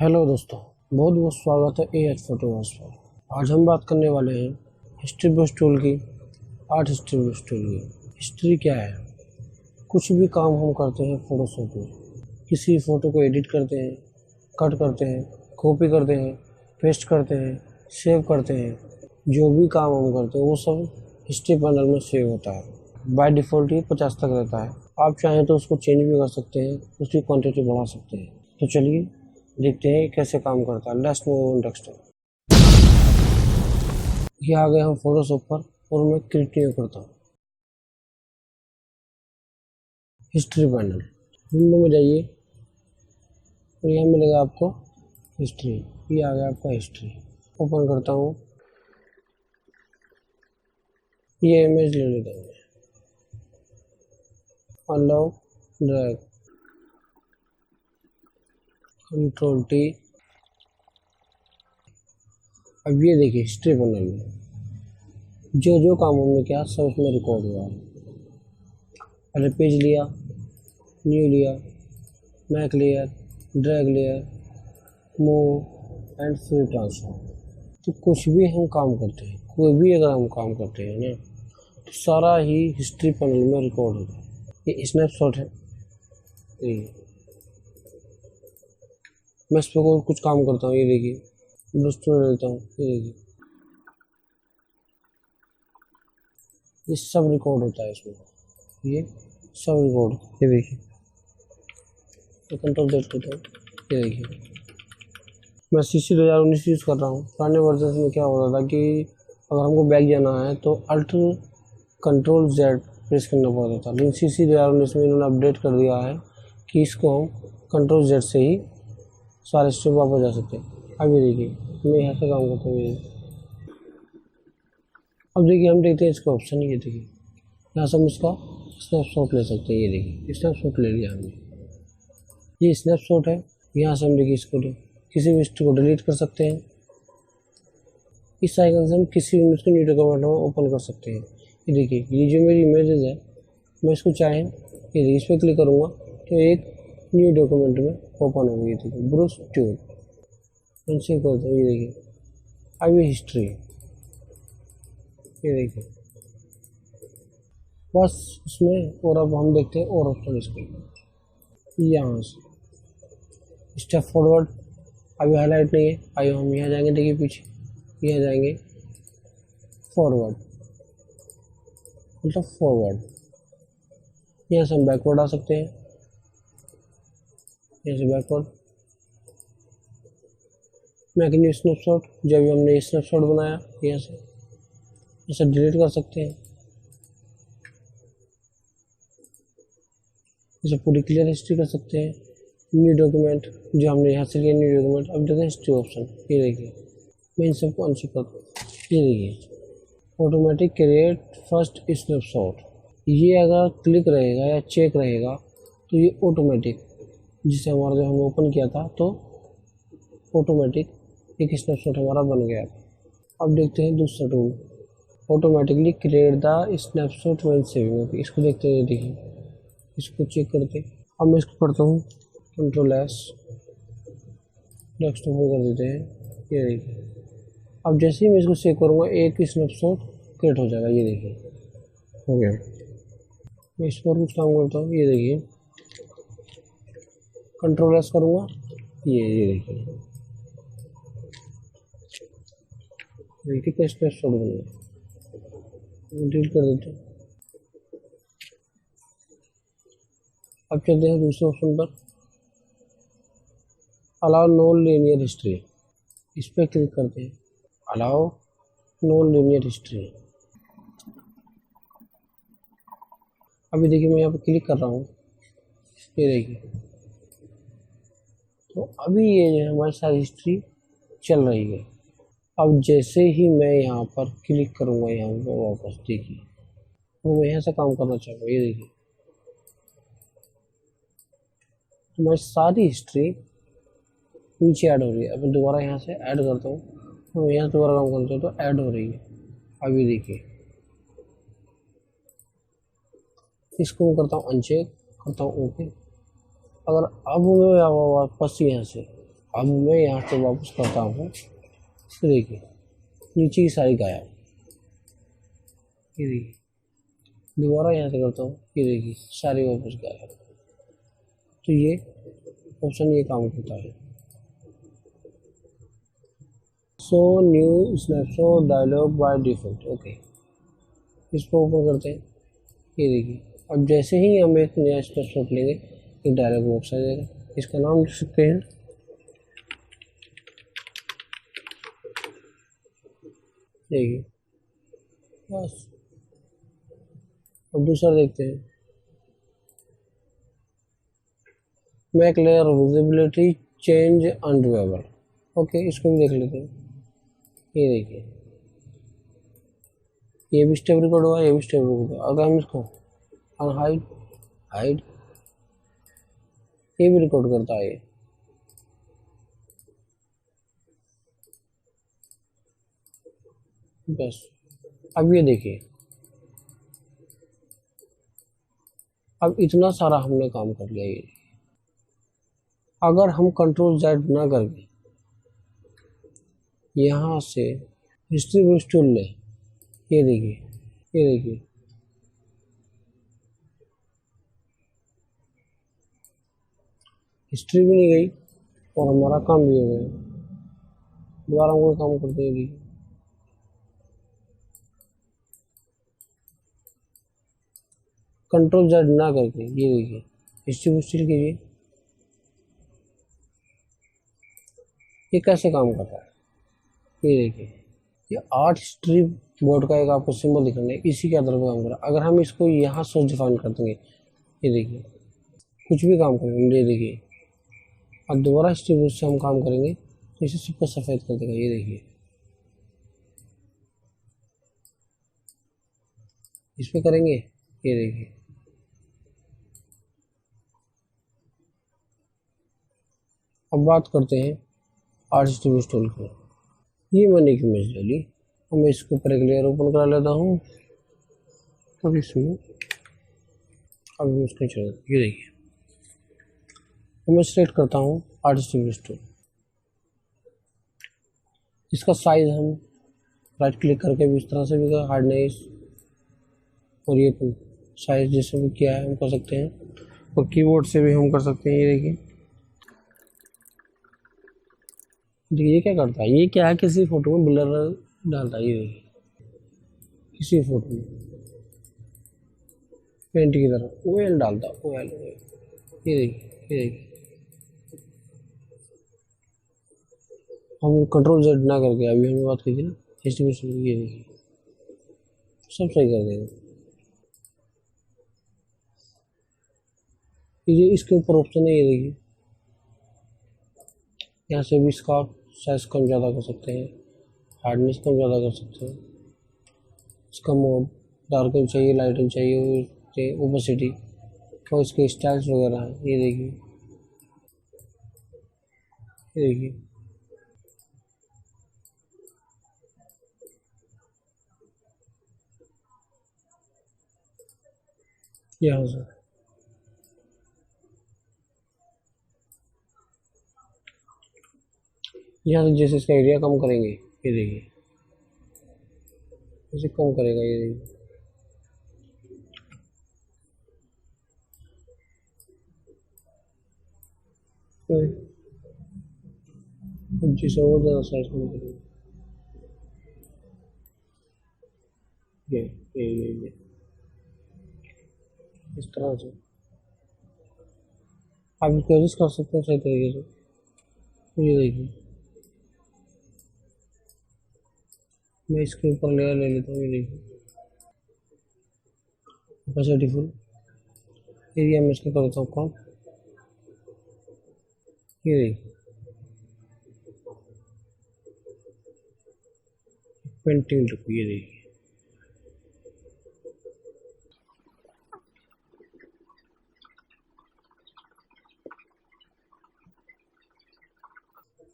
Hello दोस्तों, बहुत बहुत स्वागत है एएच फोटोग्राफ्स पर। आज हम बात करने वाले हैं हिस्ट्री बुक्स टूल की, आर्ट हिस्ट्री बुक्स टूल की। हिस्ट्री क्या है? कुछ भी काम हम करते हैं फोटोशॉप में, किसी फोटो को एडिट करते हैं, कट करते हैं, कॉपी करते हैं, पेस्ट करते हैं, सेव करते हैं। जो भी काम हम करते हैं वो सब हिस्ट्री पैनल में सेव होता है। बाय डिफ़ॉल्ट ये 50 तक रहता है। आप चाहें तो उसको चेंज भी कर सकते हैं, उसकी क्वांटिटी बढ़ा सकते हैं। तो चलिए देखते हैं कैसे काम करता है। Let's move on desktop. ये आ गए हम फोटोशॉप पर और मैं कंटिन्यू करता हूँ। हिस्ट्री पैनल विंडो में जाइए और यहाँ मिलेगा आपको हिस्ट्री। ये आ गया आपका हिस्ट्री। ओपन करता हूँ, ये इमेज ले लेता हूँ, अनलॉक, ड्रैग, कंट्रोल टी। अब ये देखिए हिस्ट्री पैनल में जो जो काम हमने किया सब उसमें रिकॉर्ड हुआ है। पहले पेज लिया, न्यू लिया, make layer, drag layer, move and free transform. तो कुछ भी हम काम करते हैं, कोई भी अगर हम काम करते हैं ना, तो सारा ही हिस्ट्री पैनल में रिकॉर्ड होता है। ये स्नैपशॉट है। मैं इस पर कुछ काम करता हूँ, ये देखिए दोस्तों ले लेता हूँ, ये देखिए ये सब रिकॉर्ड होता है इसमें। ये सब रिकॉर्ड, ये देखिए कंट्रोल Z करता हूँ, ये देखिए मैं CC 2019 यूज़ कर रहा हूँ। पुराने वर्जन में क्या होता था कि अगर हमको बैक जाना है तो अल्ट कंट्रोल Z प्रेस करना पड़ता था, लेकिन CC 2019 में इन्होंने अपडेट कर दिया है कि इसको हम कंट्रोल Z से ही सारे स्टेप वापस जा सकते हैं। अब ये देखिए मैं यहाँ से काम करता हूँ। ये अब देखिए हम देखते हैं इसका ऑप्शन, ये देखिए यहाँ से हम इसका स्नैपशॉट ले सकते हैं। ये देखिए स्नैपशॉट ले लिया हमने, ये स्नैपशॉट है। यहाँ से हम देखिए इसको किसी भी हिस्ट्री को डिलीट कर सकते हैं। इस आइकन से हम किसी भी इमेज को न्यू डॉक्यूमेंट में ओपन कर सकते हैं। ये देखिए ये जो मेरी इमेजेस है, मैं इसको चाहें ये देखिए इस पर क्लिक करूँगा तो एक न्यू डॉक्यूमेंट में ओपन होगी। ये देखिए ब्रूस ट्यूब सेव करते हैं। ये देखिए अब ये हिस्ट्री, ये देखिए बस उसमें। और अब हम देखते हैं और ऑप्शन इसके यहाँ से स्टेप फॉरवर्ड अभी हाईलाइट नहीं है। आइए हम यहाँ जाएंगे, देखिए पीछे यहाँ जाएंगे, फॉरवर्ड मतलब फॉरवर्ड। यहाँ से हम बैकवर्ड आ सकते हैं, यहाँ से बैकवर्ड। मैं न्यू स्नैपशॉट, जब भी हमने स्नैपशॉट बनाया यहाँ से इसे डिलीट कर सकते हैं। इसे पूरी क्लियर हिस्ट्री कर सकते हैं। न्यू डॉक्यूमेंट जो हमने यहाँ से लिया, न्यू डॉक्यूमेंट। अब देखते हैं हिस्ट्री ऑप्शन, ये देखिए मैं इन सबको अनचेक करता हूँ। ये देखिए ऑटोमेटिक क्रिएट फर्स्ट स्नैपशॉट। ये अगर क्लिक रहेगा या चेक रहेगा तो ये ऑटोमेटिक, जिसे हमारा जब हमने ओपन किया था तो ऑटोमेटिक एक स्नैपशॉट हमारा बन गया। अब देखते हैं दूसरा tool, automatically create the snapshot when saving. इसको देखते हैं, देखिए इसको चेक करते हैं। अब मैं इसको करता हूँ कंट्रोल S, डेस्कटॉप में कर देते हैं। ये देखिए अब जैसे ही मैं इसको सेव करूँगा एक स्नैपशॉट क्रिएट हो जाएगा। ये देखिए हो गया। मैं इस पर कुछ काम करता हूँ, ये देखिए कंट्रोल S करूँगा, ये देखिए देखिए स्नैपशॉट बन गया। डिलीट कर देते हैं। अब चलते हैं दूसरे ऑप्शन पर, अलाउ नॉन लीनियर हिस्ट्री। इस पर क्लिक करते हैं, अलाउ नॉन लीनियर हिस्ट्री। अभी देखिए मैं यहाँ पर क्लिक कर रहा हूँ, ये देखिए तो अभी ये जो है हमारी सारी हिस्ट्री चल रही है। अब जैसे ही मैं यहाँ पर क्लिक करूँगा यहाँ पर वापस, देखिए तो मैं यहाँ से काम करना चाहूँगा। ये देखिए तो मैं सारी हिस्ट्री नीचे ऐड हो रही है। अब मैं दोबारा यहाँ से ऐड करता हूँ, तो मैं यहाँ दोबारा काम करता हूँ तो ऐड हो रही है। अभी देखिए इसको मैं करता हूँ अनचेक, करता हूँ ओके। अगर अब मैं वापस यहाँ से अब मैं यहाँ से वापस करता हूँ, तो देखिए नीचे की सारी गायब। ये देखिए दोबारा यहाँ से करता हूँ, ये देखिए सारी वापस गायब। तो ये ऑप्शन ये काम करता है। Show new snapshot dialog by default, okay, इसको ओपन करते हैं। ये देखिए अब जैसे ही हम एक नया स्नैपशॉट लेंगे एक डायलॉग बॉक्स आ जाएगा, इसका नाम लिख सकते हैं, देखिए बस। अब दूसरा देखते हैं, make layer visibility change undoable, okay, इसको भी देख लेते हैं। ये देखिए ये भी स्टेप रिकॉर्ड हुआ, ये भी स्टेप रिकॉर्ड हुआ। अगर हम इसको हाइड हाइड, ये भी रिकॉर्ड करता है ये। बस अब ये देखिए, अब इतना सारा हमने काम कर लिया। ये अगर हम कंट्रोल जेड ना करके यहाँ से हिस्ट्री ब्रश टूल ले, ये देखिए, ये देखिए हिस्ट्री भी नहीं गई और हमारा काम भी हो गया। दोबारा हम कोई काम करते हैं, देखिए कंट्रोल जेड ना करके, ये देखिए हिस्ट्री ब्रश टूल कीजिए, ये कैसे काम करता है। ये देखिए ये आर्ट हिस्ट्री बोर्ड का एक आपको सिंबल दिख रहा है, इसी के आधार पर काम कर रहा है। अगर हम इसको यहाँ सोच डिफाइन कर देंगे, ये देखिए कुछ भी काम करेंगे, ये देखिए अब दोबारा हिस्ट्री बोर्ड से हम काम करेंगे तो इसे सबको सफ़ेद कर देगा। ये देखिए इस पर करेंगे, ये देखिए अब बात करते हैं आर्ट हिस्ट्री बोर्ड टूल की। ये मैंने एक इमेज ले ली और मैं इसके ऊपर एक लेयर ओपन करा लेता हूँ। अब इसमें अब इसको चल, ये देखिए तो मैं सिलेक्ट करता हूँ आर्ट हिस्ट्री बोर्ड टूल। इसका साइज हम राइट क्लिक करके भी इस तरह से भी हार्डनेस और ये साइज जैसे भी किया है हम कर सकते हैं, और कीबोर्ड से भी हम कर सकते हैं। ये देखिए ये क्या करता है, ये क्या है किसी फोटो में ब्लर डालता है। ये देखिए किसी फोटो में पेंट की तरह ओएल डालता, ओएल ओएल, ये देखिए, ये देखिए हम कंट्रोल जेड ना करके अभी हमने बात की थी ना एस्टिमेशन, ये देखिए सब सही कर देगा। ये इसके ऊपर ऑप्शन है, ये देखिए यहाँ से भी इसका साइज कम ज़्यादा कर सकते हैं, हार्डनेस कम ज़्यादा कर सकते हैं, इसका मोड डार्कन चाहिए, लाइटन चाहिए, ओपेसिटी और इसके स्टाइल्स वगैरह हैं। ये देखिए, ये देखिए यहाँ से यहाँ से जैसे इसका एरिया कम करेंगे, ये देखिए इसे कम करेगा, ये देखिए जिसे और ज़्यादा साइज कम करेंगे, ये इस तरह से आप इसको एडजस्ट कर सकते हैं सही तरीके से। तो ये देखिए मैं इसके ऊपर लेयर ले लेता हूँ, ये देखिए ओपेसिटी फुल, एरिया में इसका कर देता हूँ कम, ये देखिए पेंटिंग लुक, ये देखिए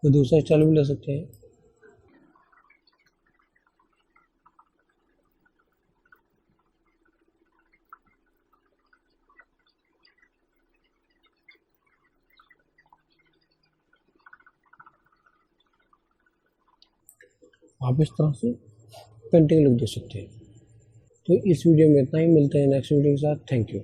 तो दूसरा स्टाइल भी ले सकते हैं। आप इस तरह से पेंटिंग लुक दे सकते हैं। तो इस वीडियो में इतना ही, मिलते हैं नेक्स्ट वीडियो के साथ। Thank you.